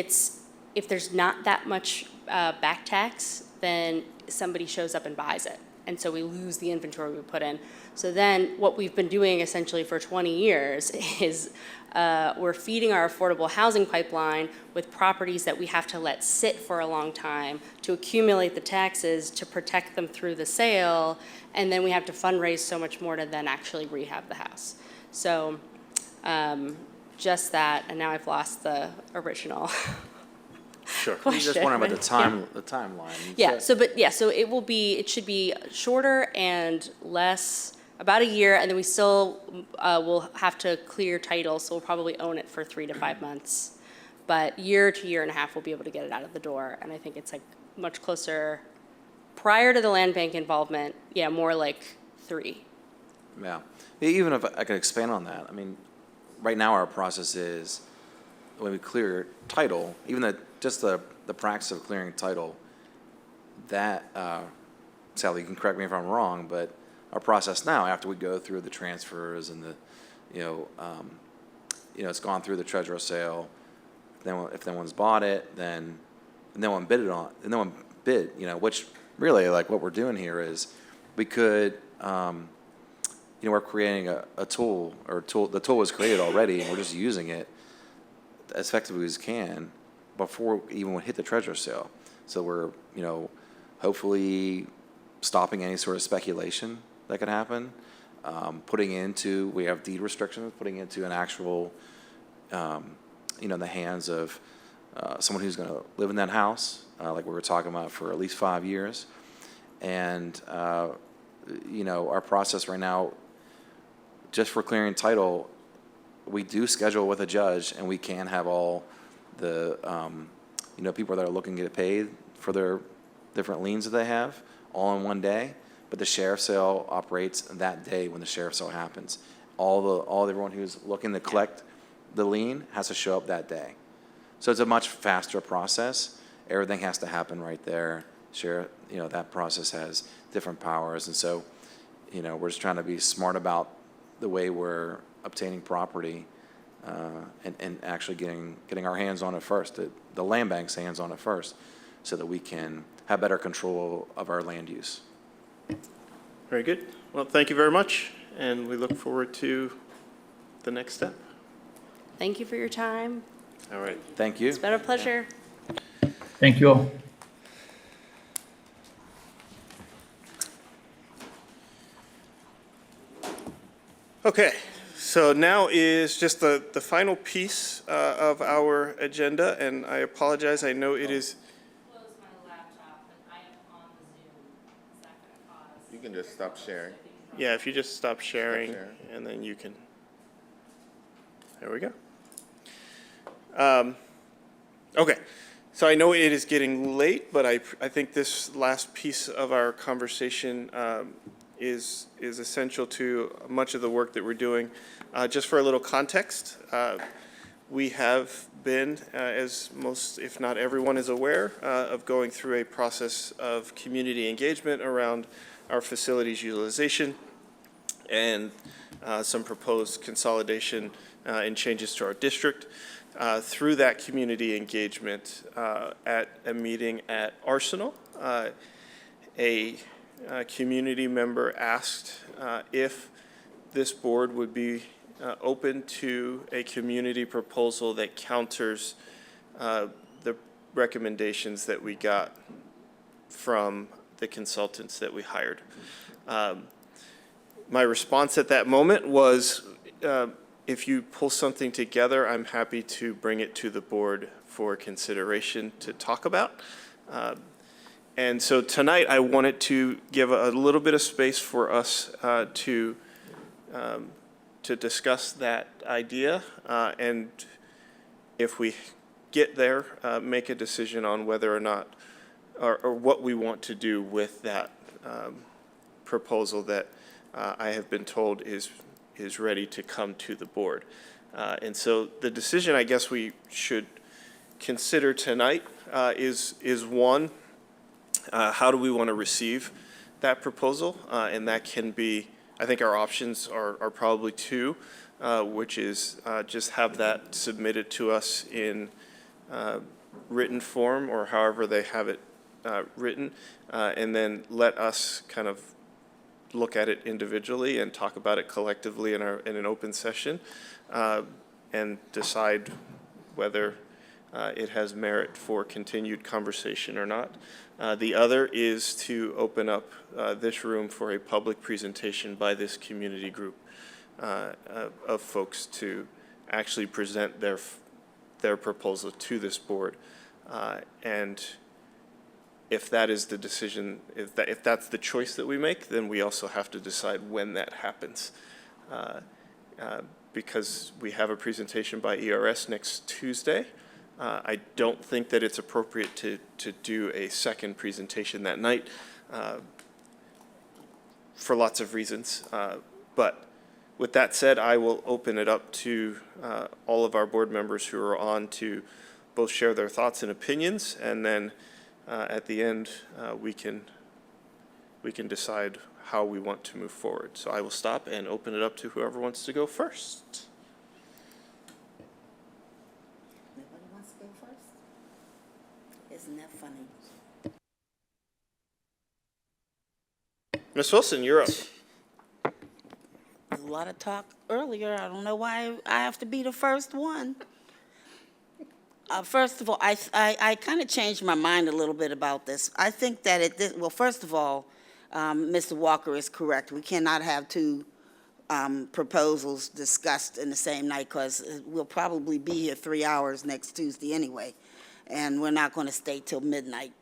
there's not that much back tax, then somebody shows up and buys it. And so we lose the inventory we put in. So then what we've been doing essentially for 20 years is we're feeding our affordable housing pipeline with properties that we have to let sit for a long time to accumulate the taxes to protect them through the sale. And then we have to fundraise so much more to then actually rehab the house. So just that, and now I've lost the original Sure. You question. just wondering about but the timeline. Yeah, so it should be shorter and less, about a year, and then we still will have to clear title, so we'll probably own it for 3 to 5 months. But year to year and a half, we'll be able to get it out of the door, and I think it's like much closer, prior to the land bank involvement, yeah, more like 3. Yeah. Even if I could expand on that, I mean, right now our process is when we clear title, even just the practice of clearing title, that, Sally, you can correct me if I'm wrong, but our process now, after we go through the transfers and it's gone through the treasurer sale, then if no one's bought it, then no one bid, which really, like, what we're doing here is we could, we're creating a tool, the tool was created already, and we're just using it as effectively as we can before even we hit the treasurer sale. So we're, hopefully stopping any sort of speculation that could happen, we have deed restrictions, putting into an actual, in the hands of someone who's going to live in that house, like we were talking about, for at least 5 years. And, our process right now, just for clearing title, we do schedule with a judge, and we can have all the, people that are looking to get paid for their different liens that they have all in one day. But the sheriff's sale operates that day when the sheriff's sale happens. Everyone who's looking to collect the lien has to show up that day. So it's a much faster process. Everything has to happen right there. That process has different powers. And so, we're just trying to be smart about the way we're obtaining property, and actually getting our hands on it first, the land bank's hands on it first, so that we can have better control of our land use. Very good. Well, thank you very much, and we look forward to the next step. Thank you for your time. All right. Thank you. It's been a pleasure. Thank you all. Okay, so now is just the final piece of our agenda, and I apologize, I know it is, Close my laptop, but I am on the Zoom. Is that going to cause? You can just stop sharing. yeah, if you just stop sharing, sharing. and then you can, there we go. Okay, so I know it is getting late, but I think this last piece of our conversation is essential to much of the work that we're doing. Just for a little context, we have been, as most, if not everyone is aware, of going through a process of community engagement around our facilities utilization and some proposed consolidation and changes to our district. Through that community engagement at a meeting at Arsenal, a community member asked if this board would be open to a community proposal that counters the recommendations that we got from the consultants that we hired. My response at that moment was, if you pull something together, I'm happy to bring it to the board for consideration to talk about. And so tonight I wanted to give a little bit of space for us to to discuss that idea, and if we get there, make a decision on whether or not, or what we want to do with that proposal that I have been told is ready to come to the board. And so the decision I guess we should consider tonight is one, how do we want to receive that proposal? And that can be, I think our options are probably two, which is just have that submitted to us in written form or however they have it written, and then let us kind of look at it individually and talk about it collectively in an open session, and decide whether it has merit for continued conversation or not. The other is to open up this room for a public presentation by this community group of folks to actually present their proposal to this board. And if that is the decision, if that's the choice that we make, then we also have to decide when that happens. Because we have a presentation by ERS next Tuesday, I don't think that it's appropriate to do a second presentation that night for lots of reasons. But with that said, I will open it up to all of our board members who are on to both share their thoughts and opinions, and then at the end we can decide how we want to move forward. So I will stop and open it up to whoever wants to go first. Nobody wants to go first? Isn't that funny? Ms. Wilson, you're up. A lot of talk earlier. I don't know why I have to be the first one. First of all, I kind of changed my mind a little bit about this. I think that well, first of all, Mr. Walker is correct. We cannot have two proposals discussed in the same night because we'll probably be here 3 hours next Tuesday anyway, and we're not going to stay till midnight.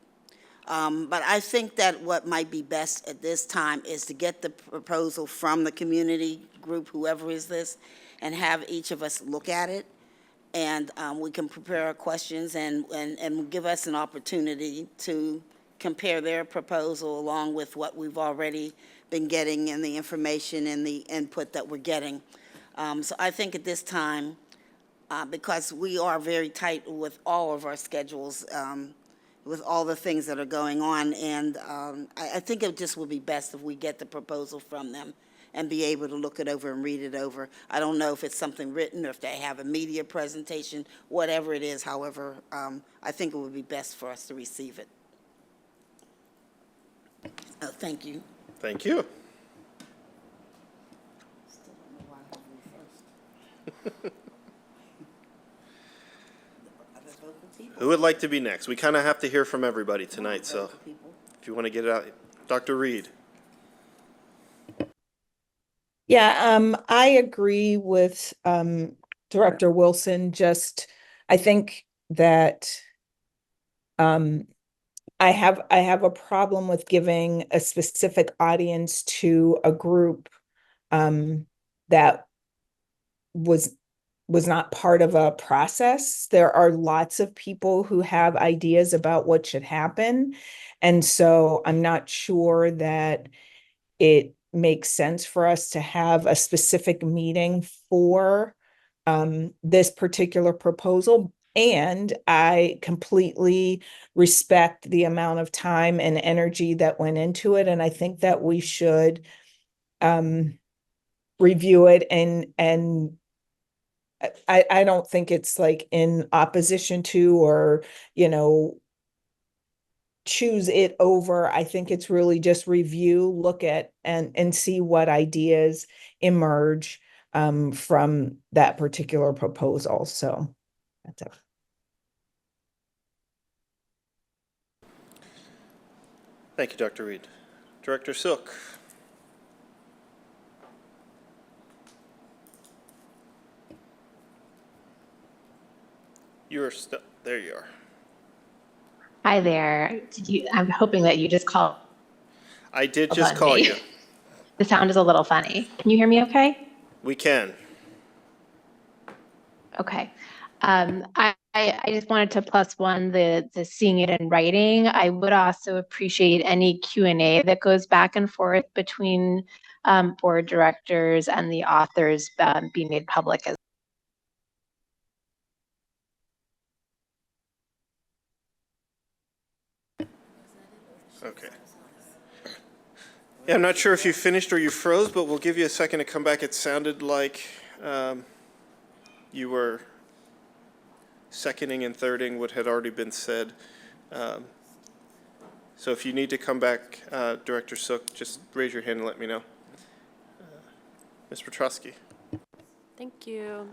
But I think that what might be best at this time is to get the proposal from the community group, whoever is this, and have each of us look at it. And we can prepare our questions and give us an opportunity to compare their proposal along with what we've already been getting and the information and the input that we're getting. So I think at this time, because we are very tight with all of our schedules, with all the things that are going on, and I think it just would be best if we get the proposal from them and be able to look it over and read it over. I don't know if it's something written or if they have a media presentation, whatever it is. However, I think it would be best for us to receive it. Thank you. Thank you. Still don't know why I have you first. Other vocal people? Who would like to be next? We kind of have to hear from everybody tonight, so Vocal people? if you want to get it out, Dr. Reed. Yeah, I agree with Director Wilson. Just, I think that I have a problem with giving a specific audience to a group that was not part of a process. There are lots of people who have ideas about what should happen, and so I'm not sure that it makes sense for us to have a specific meeting for this particular proposal. And I completely respect the amount of time and energy that went into it. And I think that we should review it. And I don't think it's like in opposition to, or, choose it over. I think it's really just review, look at, and see what ideas emerge from that particular proposal. So that's it. Thank you, Dr. Reed. Director Silk. You are still, there you are. Hi there. I'm hoping that you just called. I did just call you. The sound is a little funny. Can you hear me okay? We can. Okay. I just wanted to plus one the seeing it in writing. I would also appreciate any Q&A that goes back and forth between board directors and the authors be made public as. Okay. Yeah, I'm not sure if you finished or you froze, but we'll give you a second to come back. It sounded like you were seconding and thirding what had already been said. So if you need to come back, Director Sook, just raise your hand and let me know. Ms. Petrosky. Thank you.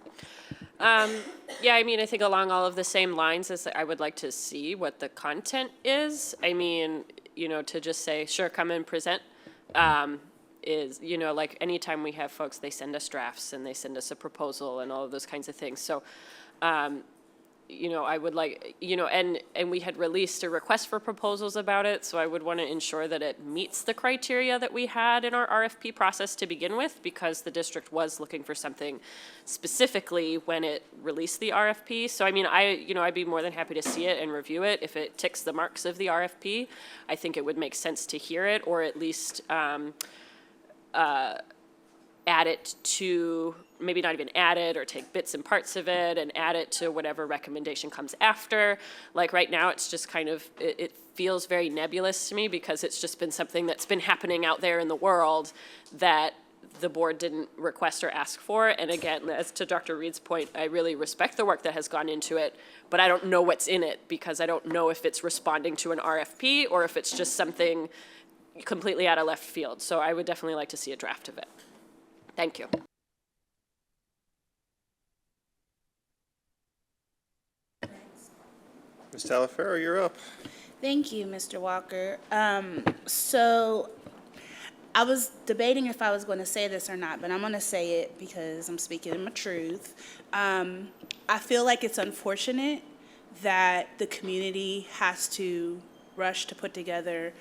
Yeah, I mean, I think along all of the same lines as I would like to see what the content is. I mean, you know, to just say, sure, come and present, is, you know, like anytime we have folks, they send us drafts and they send us a proposal and all of those kinds of things. So, you know, I would like, you know, and we had released a request for proposals about it, so I would want to ensure that it meets the criteria that we had in our RFP process to begin with, because the district was looking for something specifically when it released the RFP. So, I mean, I'd be more than happy to see it and review it. If it ticks the marks of the RFP, I think it would make sense to hear it, or at least add it to, maybe not even add it, or take bits and parts of it and add it to whatever recommendation comes after. Like right now, it's just kind of, it feels very nebulous to me, because it's just been something that's been happening out there in the world that the board didn't request or ask for. And again, as to Dr. Reed's point, I really respect the work that has gone into it, but I don't know what's in it, because I don't know if it's responding to an RFP or if it's just something completely out of left field. So I would definitely like to see a draft of it. Thank you. Ms. Talaferro, you're up. Thank you, Mr. Walker. So I was debating if I was going to say this or not, but I'm going to say it because I'm speaking my truth. I feel like it's unfortunate that the community has to rush to put together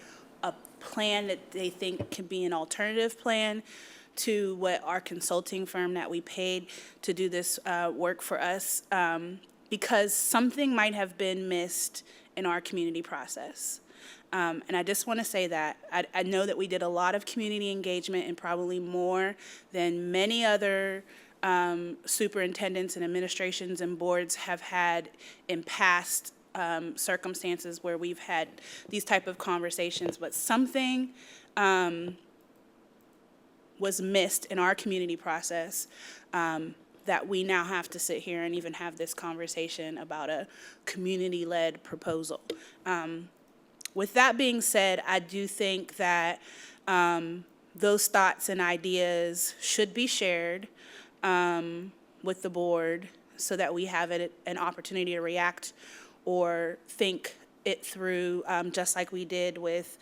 a plan that they think can be an alternative plan to what our consulting firm that we paid to do this work for us, because something might have been missed in our community process. And I just want to say that. I know that we did a lot of community engagement, and probably more than many other superintendents and administrations and boards have had in past circumstances where we've had these type of conversations. But something was missed in our community process that we now have to sit here and even have this conversation about a community-led proposal. With that being said, I do think that those thoughts and ideas should be shared with the board so that we have an opportunity to react or think it through, just like we did with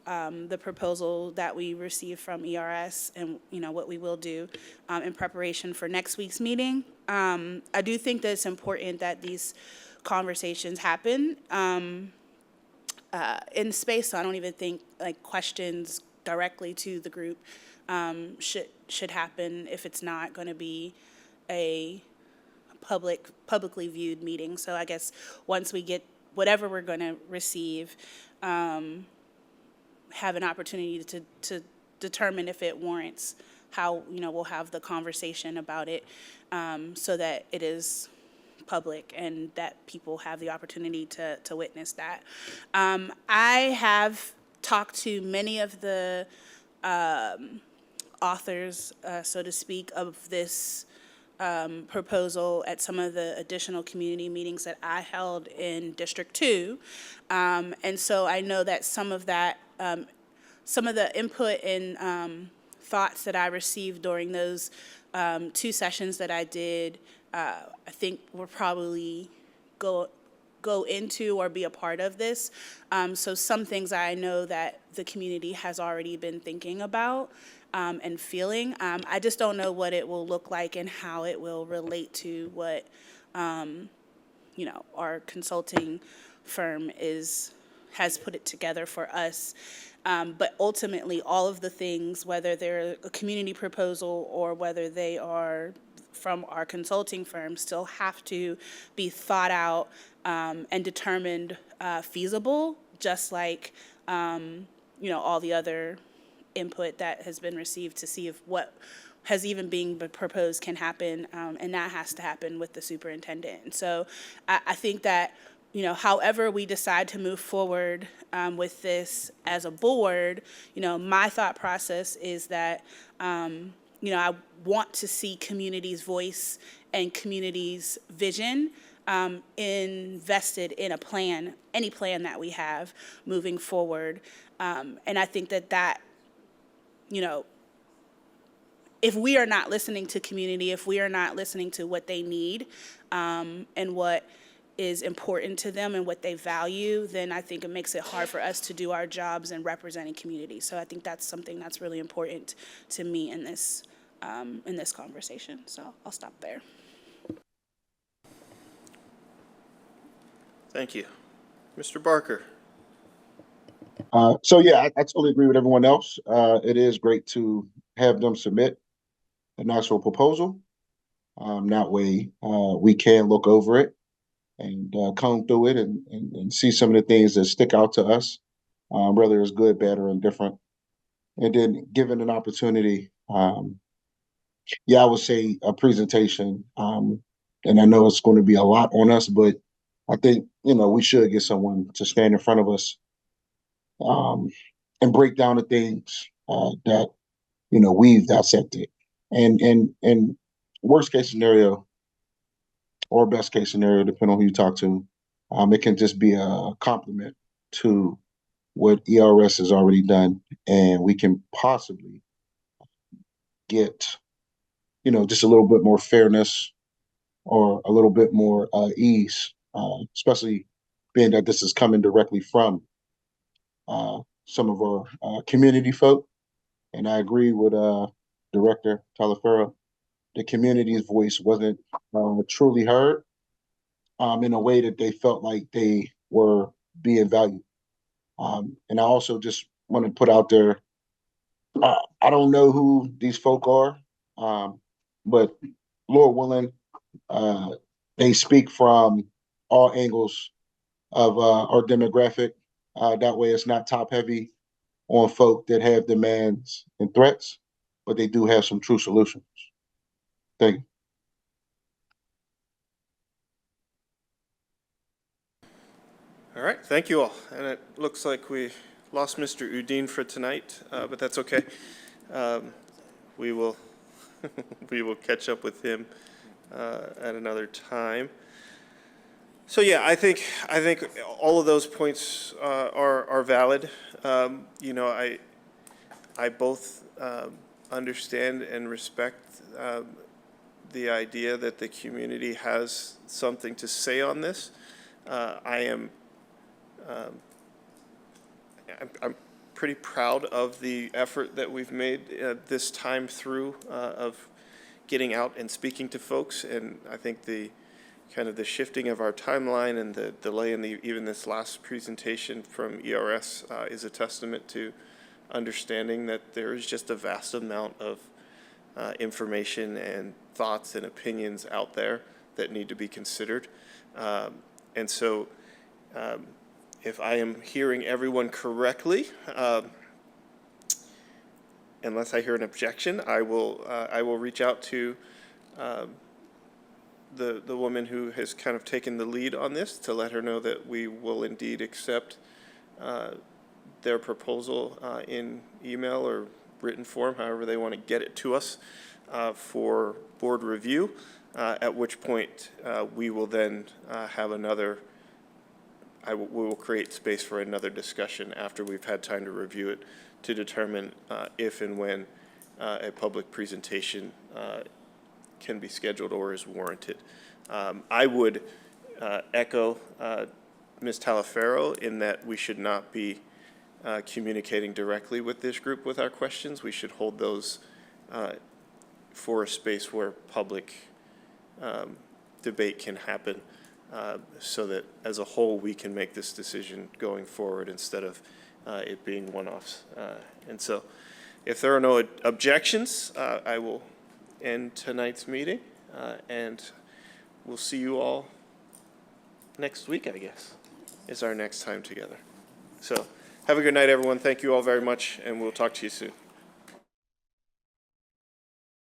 the proposal that we received from ERS, and what we will do in preparation for next week's meeting. I do think that it's important that these conversations happen in space, so I don't even think like questions directly to the group should happen if it's not going to be a publicly viewed meeting. So I guess once we get whatever we're going to receive, have an opportunity to determine if it warrants how, we'll have the conversation about it so that it is public and that people have the opportunity to witness that. I have talked to many of the authors, so to speak, of this proposal at some of the additional community meetings that I held in District 2. And so I know that some of that, some of the input and thoughts that I received during those 2 sessions that I did, I think will probably go into or be a part of this. So some things I know that the community has already been thinking about and feeling. I just don't know what it will look like and how it will relate to what, our consulting firm has put it together for us. But ultimately, all of the things, whether they're a community proposal or whether they are from our consulting firm, still have to be thought out and determined feasible, just like all the other input that has been received to see if what has even being proposed can happen, and that has to happen with the superintendent. And so I think that, however we decide to move forward with this as a board, my thought process is that, I want to see community's voice and community's vision invested in a plan, any plan that we have moving forward. And I think that, if we are not listening to community, if we are not listening to what they need and what is important to them and what they value, then I think it makes it hard for us to do our jobs in representing community. So I think that's something that's really important to me in this conversation. So I'll stop there. Thank you. Mr. Barker. So yeah, I totally agree with everyone else. It is great to have them submit an actual proposal. That way, we can look over it and comb through it and see some of the things that stick out to us, whether it's good, bad, or indifferent. And then given an opportunity, I would say a presentation. And I know it's going to be a lot on us, but I think, we should get someone to stand in front of us and break down the things that, we've dissected. And worst case scenario or best case scenario, depending on who you talk to, it can just be a compliment to what ERS has already done, and we can possibly get, just a little bit more fairness or a little bit more ease, especially being that this is coming directly from some of our community folk. And I agree with Director Talaferro. The community's voice wasn't truly heard in a way that they felt like they were being valued. And I also just want to put out there, I don't know who these folk are, but Lord willing, they speak from all angles of our demographic. That way it's not top heavy on folk that have demands and threats, but they do have some true solutions. Thank you. All right, thank you all. And it looks like we lost Mr. Udine for tonight, but that's okay. We will we will catch up with him at another time. So yeah, I think all of those points are valid. I both understand and respect the idea that the community has something to say on this. I'm pretty proud of the effort that we've made this time through of getting out and speaking to folks, and I think the shifting of our timeline and the delay in even this last presentation from ERS is a testament to understanding that there is just a vast amount of information and thoughts and opinions out there that need to be considered. And so if I am hearing everyone correctly, unless I hear an objection, I will reach out to the woman who has kind of taken the lead on this to let her know that we will indeed accept their proposal in email or written form, however they want to get it to us for board review, at which point we will then have another, we will create space for another discussion after we've had time to review it to determine if and when a public presentation can be scheduled or is warranted. I would echo Ms. Talaferro in that we should not be communicating directly with this group with our questions. We should hold those for a space where public debate can happen so that as a whole we can make this decision going forward instead of it being one-offs. And so if there are no objections, I will end tonight's meeting, and we'll see you all next week, I guess, is our next time together. So have a good night, everyone. Thank you all very much, and we'll talk to you soon.